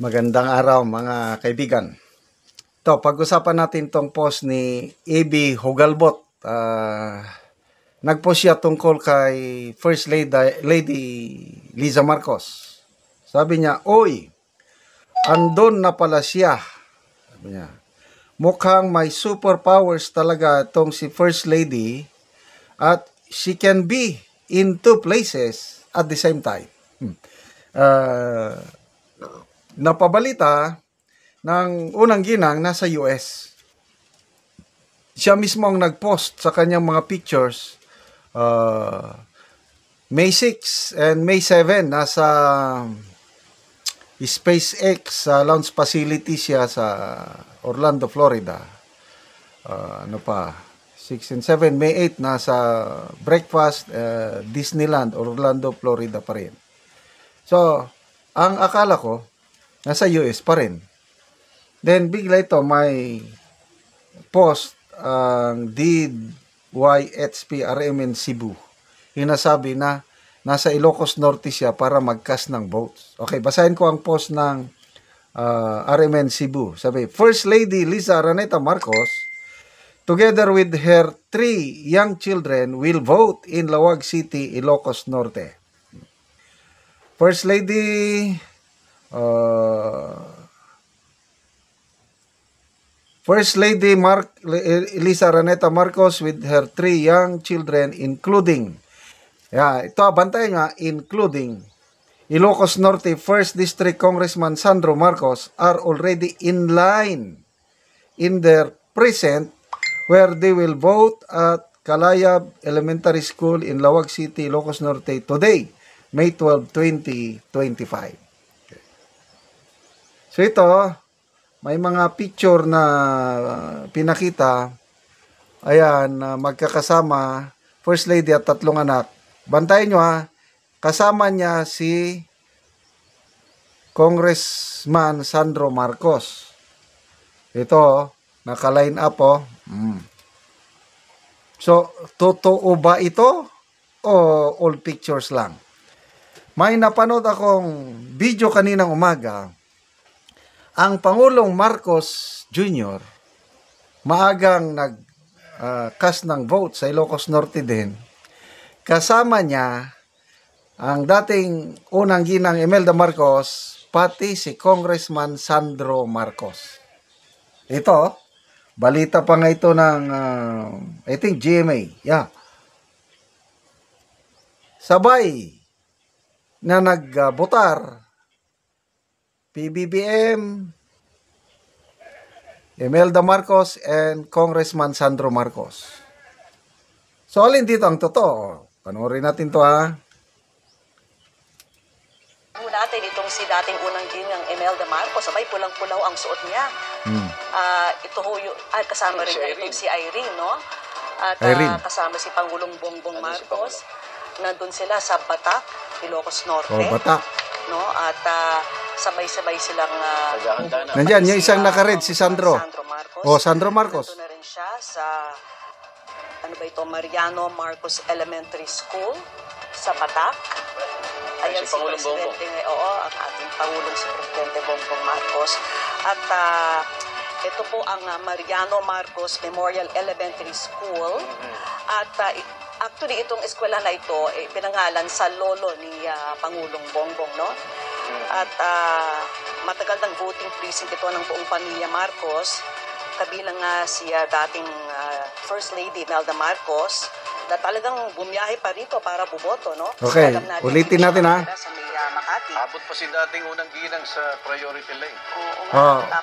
Magandang araw mga kaibigan. Ito, pag-usapan natin tong post ni A.B. Hugalbot. Nag-post siya tungkol kay First Lady Liza Marcos. Sabi niya, "Oy, andon na pala siya." Sabi niya, mukhang may superpowers talaga itong si First Lady at she can be in two places at the same time. Napabalita ng unang ginang nasa US. Siya mismo ang nag-post sa kanyang mga pictures. May 6 and May 7 nasa SpaceX launch facility siya sa Orlando, Florida. 6 and 7, May 8 nasa breakfast Disneyland, Orlando, Florida pa rin. So, ang akala ko nasa US pa rin. Then bigla ito may post ang DYHP-RMN Cebu. Hinasabi na nasa Ilocos Norte siya para mag-cast ng votes. Okay, basahin ko ang post ng RMN Cebu. Sabi, First Lady Liza Araneta Marcos, together with her 3 young children, will vote in Lawag City, Ilocos Norte. First Lady Liza Araneta Marcos with her 3 young children including, ito bantayan nga, including Ilocos Norte 1st District Congressman Sandro Marcos are already in line in their precinct where they will vote at Kalayab Elementary School in Lawag City, Ilocos Norte today, May 12, 2025. So ito, may mga picture na pinakita. Ayan, magkakasama, First Lady at 3 anak. Bantayan nyo kasama niya si Congressman Sandro Marcos. Ito, naka-line up So, totoo ba ito o old pictures lang? May napanood akong video kaninang umaga. Ang Pangulong Marcos Jr. maagang nag-cast ng vote sa Ilocos Norte din. Kasama niya ang dating unang ginang Imelda Marcos, pati si Congressman Sandro Marcos. Ito, balita pa nga ito ng, I think, GMA. Sabay na nagbotar PBBM, Imelda Marcos, and Congressman Sandro Marcos. So, alin dito ang totoo? Panoorin natin to natin itong si dating unang ginang Imelda Marcos, sabay pulang-pulaw ang suot niya. Ito ho yung, kasama rin niya itong si Irene, no? At kasama si Pangulong Bongbong Marcos. Nandun sila sa Batak, Ilocos Norte. Batak. No? At sabay-sabay silang nandiyan, yung isang naka-red, si Sandro. Marcos. Sandro Marcos. Nandun na rin siya sa Mariano Marcos Elementary School sa Batak. Ayan si Presidente, ang ating Pangulong si Presidente Bongbong Marcos. At ito po ang Mariano Marcos Memorial Elementary School. At actually, itong eskwela na ito, pinangalan sa lolo ni Pangulong Bongbong, no? At matagal ng voting precinct ito ng buong pamilya Marcos. Kabilang nga si dating First Lady Imelda Marcos, na talagang bumiyahe pa rito para buboto, no? Okay, ulitin natin Sa may Makati. Abot pa si dating unang ginang sa priority lane.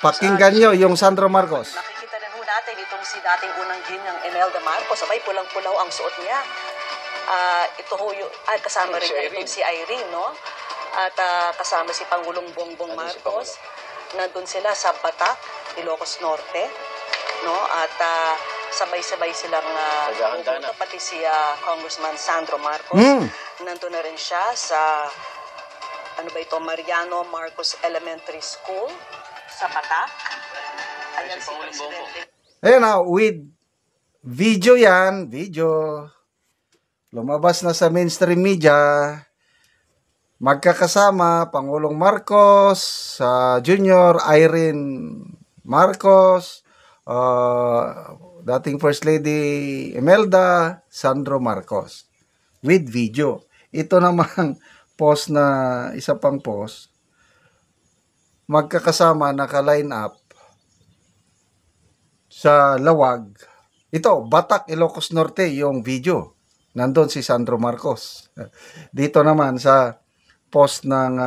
Pakinggan nyo yung Sandro Marcos. Nakikita na ho natin itong si dating unang ginang Imelda Marcos, sabay pulang-pulaw ang suot niya. Ito ho yung, kasama rin niya itong si Irene, no? At kasama si Pangulong Bongbong Marcos. Nandun sila sa Batak, Ilocos Norte, no? At sabay-sabay silang pupunta, pati si Congressman Sandro Marcos. Nandun na rin siya sa Mariano Marcos Elementary School sa Batak. Ayan si Presidente. Ayan with video yan, video. Lumabas na sa mainstream media. magkakasama Pangulong Marcos, Junior Irene Marcos, dating First Lady Imelda, Sandro Marcos with video. Ito namang post na isa pang post, magkakasama, naka-line up sa Lawag. Ito, Batak, Ilocos Norte yung video. Nandun si Sandro Marcos. Dito naman sa post ng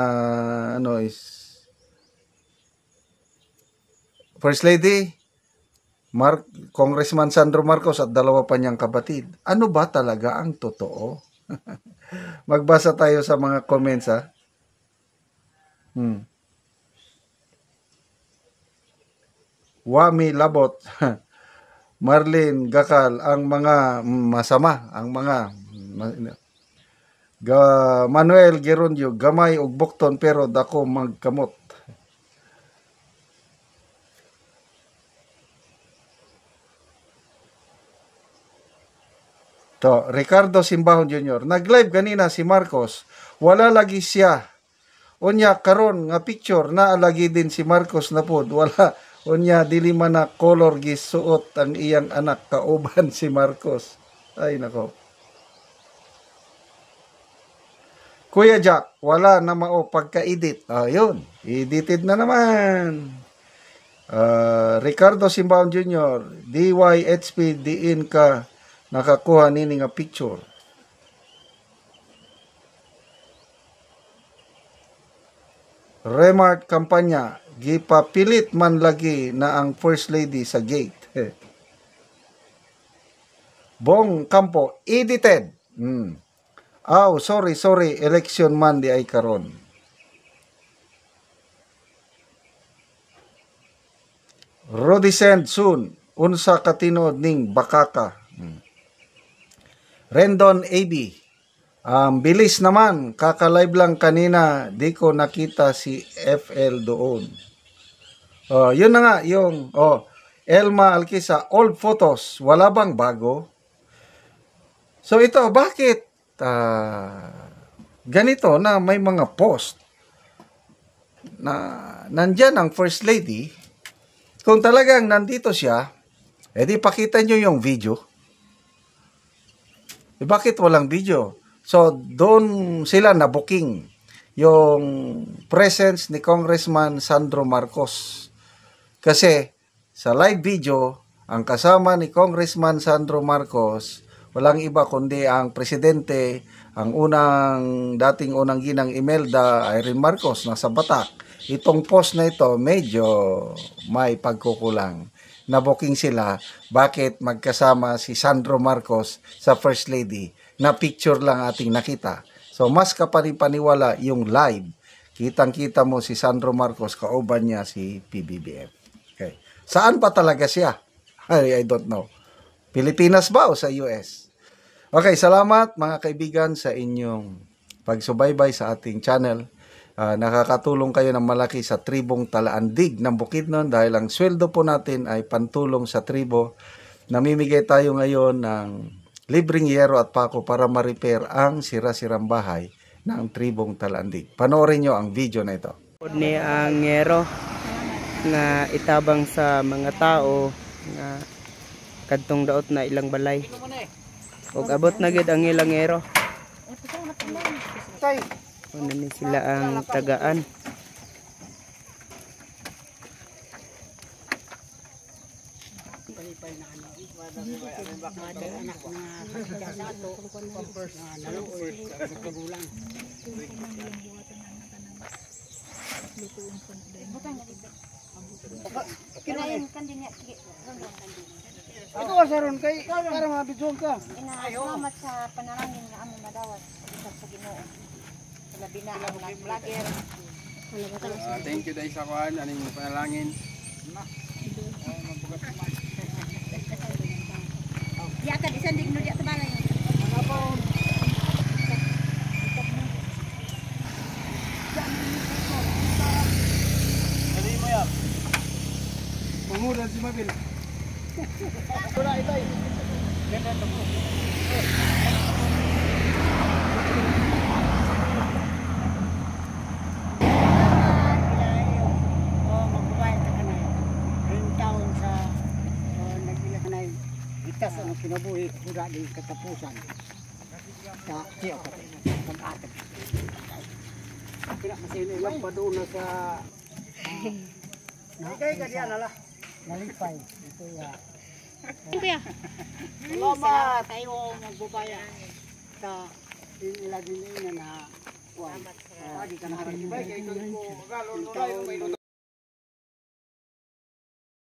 First Lady Congressman Sandro Marcos at dalawa pa niyang kapatid. Ano ba talaga ang totoo? Magbasa tayo sa mga comments, ha. Wami Labot, Marlene Gakal, ang mga masama, ang mga Manuel Gerondio, gamay og bukton pero dako magkamot. To, Ricardo Simbahon Jr. Nag-live kanina si Marcos, wala lagi siya. Unya karon nga picture na lagi din si Marcos na pod, wala. Unya dili man na color gisuot ang iyang anak kauban si Marcos. Ay nako. Kuya Jack, wala na mao pagka-edit. Ayun, edited na naman. Ricardo Simbahon Jr. DYHP diin ka nakakuha nini nga picture. Remark kampanya, gipapilit man lagi na ang First Lady sa gate. Bong Campo, edited. Sorry, election man di ay karon. Rodicent soon, unsa katinod ning bakaka. Rendon AB, bilis naman, kaka-live lang kanina, di ko nakita si FL doon. Yun na nga, yung Elma Alkisa, old photos, wala bang bago? So ito, bakit ganito na may mga post na nandyan ang First Lady? Kung talagang nandito siya, edi pakita nyo yung video. Bakit walang video? So, doon sila na-booking yung presence ni Congressman Sandro Marcos. Kasi sa live video, ang kasama ni Congressman Sandro Marcos, walang iba kundi ang presidente, ang dating unang ginang Imelda Irene Marcos, nasa Batak. Itong post na ito, medyo may pagkukulang. Na-booking sila, bakit magkasama si Sandro Marcos sa First Lady, na picture lang ating nakita. So, mas kapanipaniwala yung live. Kitang-kita mo si Sandro Marcos, kauban niya si PBBM. Okay. Saan pa talaga siya? I don't know. Pilipinas ba o sa US? Okay, salamat mga kaibigan sa inyong pagsubaybay sa ating channel. Nakakatulong kayo ng malaki sa tribong Talaandig ng Bukidnon dahil ang sweldo po natin ay pantulong sa tribo. Namimigay tayo ngayon ng libreng yero at pako para ma-repair ang sira-sirang bahay ng tribong Talaandig. Panoorin nyo ang video na ito. Ni ang yero nga itabang sa mga tao nga kadtong daot na ilang balay. Ug abot na gid ang ilang yero. Ano ni sila ang tagaan. Kinain kan din niya. Ito asaron kay para mabidyon ka. Salamat sa panarangin nga amo madawat sa Ginoo. Labi na ang vlogger. Thank you dahil sa kuan aning panalangin. Ya ka isan digno dia tebalay. Dali mo ya. Pumulan si Mabil. Wala itay. Ganda to. kinabuhi kuda di katapusan. Sa tiyo ka pag-atag. Kaya masino lang pa doon na sa Ikay ka diyan ala. Nalipay. Ito ya. Kuya. Salamat tayo magbubaya sa ilagin na kuwan. Di ka na harap. Ikaw